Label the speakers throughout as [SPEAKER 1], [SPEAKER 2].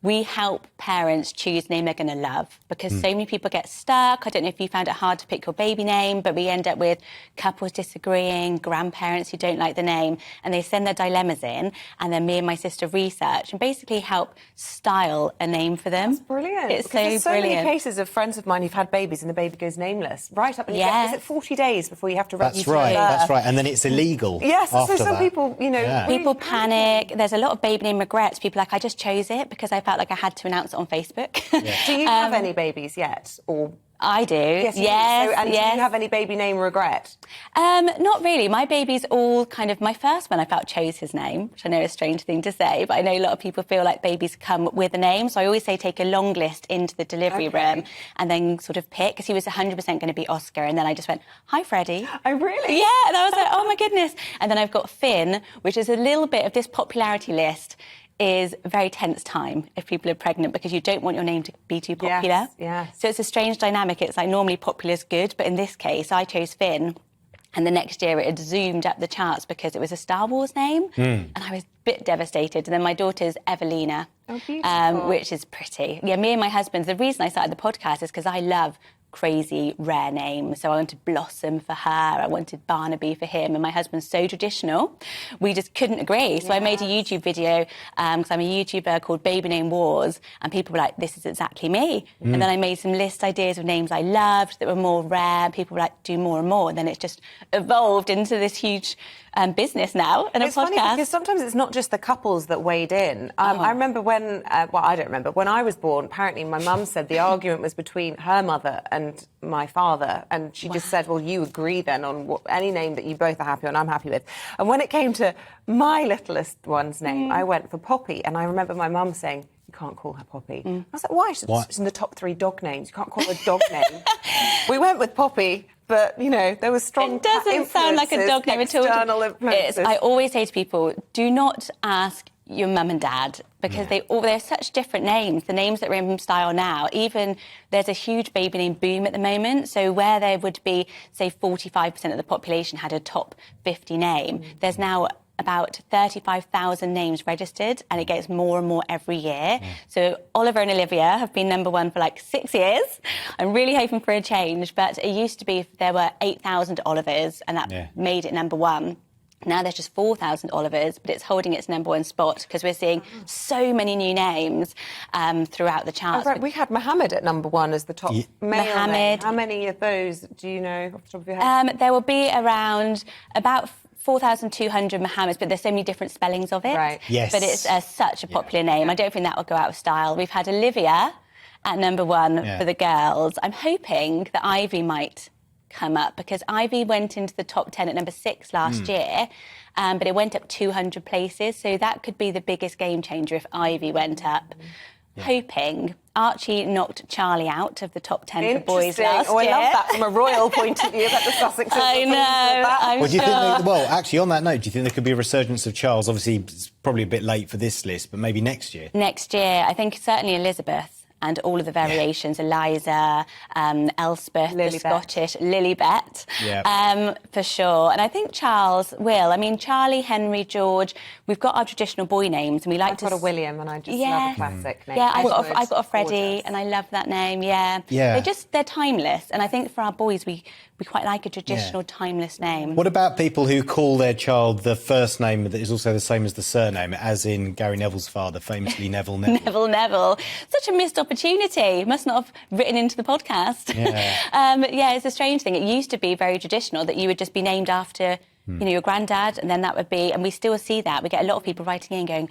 [SPEAKER 1] we help parents choose a name they're going to love, because so many people get stuck. I don't know if you found it hard to pick your baby name, but we end up with couples disagreeing, grandparents who don't like the name, and they send their dilemmas in, and then me and my sister research and basically help style a name for them.
[SPEAKER 2] That's brilliant.
[SPEAKER 1] It's
[SPEAKER 2] there's so
[SPEAKER 1] brilliant.
[SPEAKER 2] many cases of friends of mine who've had babies and the baby goes nameless. Right up, and
[SPEAKER 1] Yes.
[SPEAKER 2] is it 40 days before you have to register?
[SPEAKER 3] That's right. And then it's illegal.
[SPEAKER 2] Yes, so
[SPEAKER 3] after
[SPEAKER 2] some
[SPEAKER 3] that.
[SPEAKER 2] people, you know...
[SPEAKER 3] Yeah.
[SPEAKER 1] People panic. There's a lot of baby name regrets. People are like, I just chose it because I felt like I had to announce it on Facebook.
[SPEAKER 3] Yeah.
[SPEAKER 2] Do you have any babies yet? Or
[SPEAKER 1] I do. Yes.
[SPEAKER 2] do. And do you have any baby name regret?
[SPEAKER 1] Not really. My baby's all kind of... My first one, I felt, chose his name, which I know is a strange thing to say, but I know a lot of people feel like babies come with a name. So I always say take a long list into the delivery room and then sort of pick, because he was 100% going to be Oscar. And then I just went, hi, Freddie.
[SPEAKER 2] Oh, really?
[SPEAKER 1] Yeah. And I was like, oh, my goodness. And then I've got Finn, which is a little bit of this popularity list is a very tense time if people are pregnant, because you don't want your name to be too popular.
[SPEAKER 2] Yes.
[SPEAKER 1] So it's a strange dynamic. It's like normally popular is good, but in this case, I chose Finn. And the next year it had zoomed up the charts because it was a Star Wars name. And I was a bit devastated. And then my daughter's Evelina, which is pretty. Yeah, me and my husband, the reason I started the podcast is because I love crazy, rare names. So I wanted Blossom for her, I wanted Barnaby for him, and my husband's so traditional. We just couldn't agree. So I made a YouTube video, because I'm a YouTuber, called Baby Name Wars, and people were like, this is exactly me. And then I made some list ideas of names I loved that were more rare. People were like, do more and more. And then it's just evolved into this huge business now and a podcast.
[SPEAKER 2] It's funny because sometimes it's not just the couples that weighed in. I remember when, well, I don't remember, when I was born, apparently my mum said the argument was between her mother and my father, and she just said, well, you agree then on any name that you both are happy on, I'm happy with. And when it came to my littlest one's name, I went for Poppy, and I remember my mum saying, you can't call her Poppy. I was like, why? She said, it's in the top 3 dog names. You can't call her a dog name. We went with Poppy, but, you know, there was strong
[SPEAKER 1] It doesn't sound like a dog name at all.
[SPEAKER 2] External influences.
[SPEAKER 1] I always say to people, do not ask your mum and dad, because they're such different names. The names that are in style now, even there's a huge baby name boom at the moment. So where there would be, say, 45% of the population had a top 50 name, there's now about 35,000 names registered, and it gets more and more every year. So Oliver and Olivia have been #1 for like 6 years. I'm really hoping for a change, but it used to be there were 8,000 Olivers, and that made it #1. Now there's just 4,000 Olivers, but it's holding its #1 spot because we're seeing so many new names throughout the charts.
[SPEAKER 2] Oh, right. We had Mohammed at #1 as the top male
[SPEAKER 1] Mohammed.
[SPEAKER 2] name. How many of those do you know off the top of your head?
[SPEAKER 1] There will be around about 4,200 Mohammeds, but there's so many different spellings of it.
[SPEAKER 2] Right.
[SPEAKER 3] Yes.
[SPEAKER 1] But it's such a popular name. I don't think that will go out of style. We've had Olivia at #1 for the girls. I'm hoping that Ivy might come up, because Ivy went into the top 10 at #6 last year, but it went up 200 places, so that could be the biggest game changer if Ivy went up. Hoping. Archie knocked Charlie out of the top 10 for boys last year.
[SPEAKER 2] I love that from a royal point of view, about the Sussexes.
[SPEAKER 1] I know,
[SPEAKER 3] Well, do you think well, actually, on that note, do you think there could be a resurgence of Charles? Obviously, it's probably a bit late for this list, but maybe next year.
[SPEAKER 1] Next year, I think certainly Elizabeth and all of the variations, Eliza, Elspeth, the Scottish, Lilibet, for sure. And I think Charles will. I mean, Charlie, Henry, George, we've got our traditional boy names, and we like
[SPEAKER 2] I've got a William, and I just love a classic name.
[SPEAKER 1] Yeah, I've got a Freddie, and I love that name, They're timeless, and I think for our boys, we quite like a traditional, timeless name.
[SPEAKER 3] What about people who call their child the first name that is also the same as the surname, as in Gary Neville's father, famously Neville Neville?
[SPEAKER 1] Neville. Such a missed opportunity. Must not have written into the podcast. It's a strange thing. It used to be very traditional that you would just be named after, your granddad, and then that would be, and we still see that. We get a lot of people writing in going,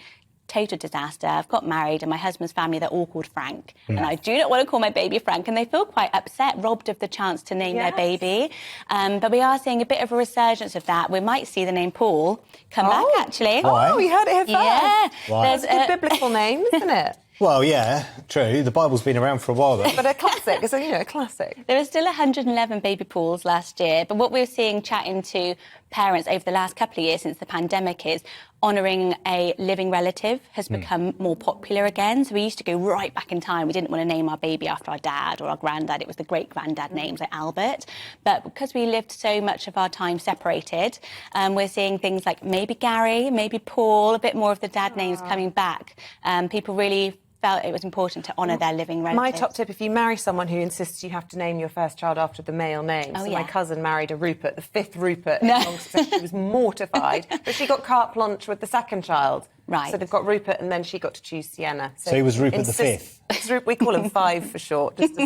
[SPEAKER 1] total disaster. I've got married and my husband's family, they're all called Frank. And I do not want to call my baby Frank. And they feel quite upset, robbed of the chance to name their baby. But we are seeing a bit of a resurgence of that. We might see the name Paul come back, actually.
[SPEAKER 3] Why?
[SPEAKER 2] Oh, we heard it here first.
[SPEAKER 1] Yeah.
[SPEAKER 2] That's a good biblical name, isn't it?
[SPEAKER 3] Well, yeah, true. The Bible's been around for a while, though.
[SPEAKER 2] But a classic. It's a classic.
[SPEAKER 1] There were still 111 baby Pauls last year. But what we're seeing chatting to parents over the last couple of years since the pandemic is honouring a living relative has become more popular again. So we used to go right back in time. We didn't want to name our baby after our dad or our granddad. It was the great-granddad names like Albert. But because we lived so much of our time separated, we're seeing things like maybe Gary, maybe Paul, a bit more of the dad names coming back. People really felt it was important to honour their living relatives.
[SPEAKER 2] My top tip, if you marry someone who insists you have to name your first child after the male name. My cousin married a Rupert, the 5th Rupert in long succession. She was mortified, but she got carte blanche with the second child.
[SPEAKER 1] Right.
[SPEAKER 2] So they've got Rupert, and then she got to choose Sienna.
[SPEAKER 3] So he was Rupert the 5th?
[SPEAKER 2] We call him 5 for short, just to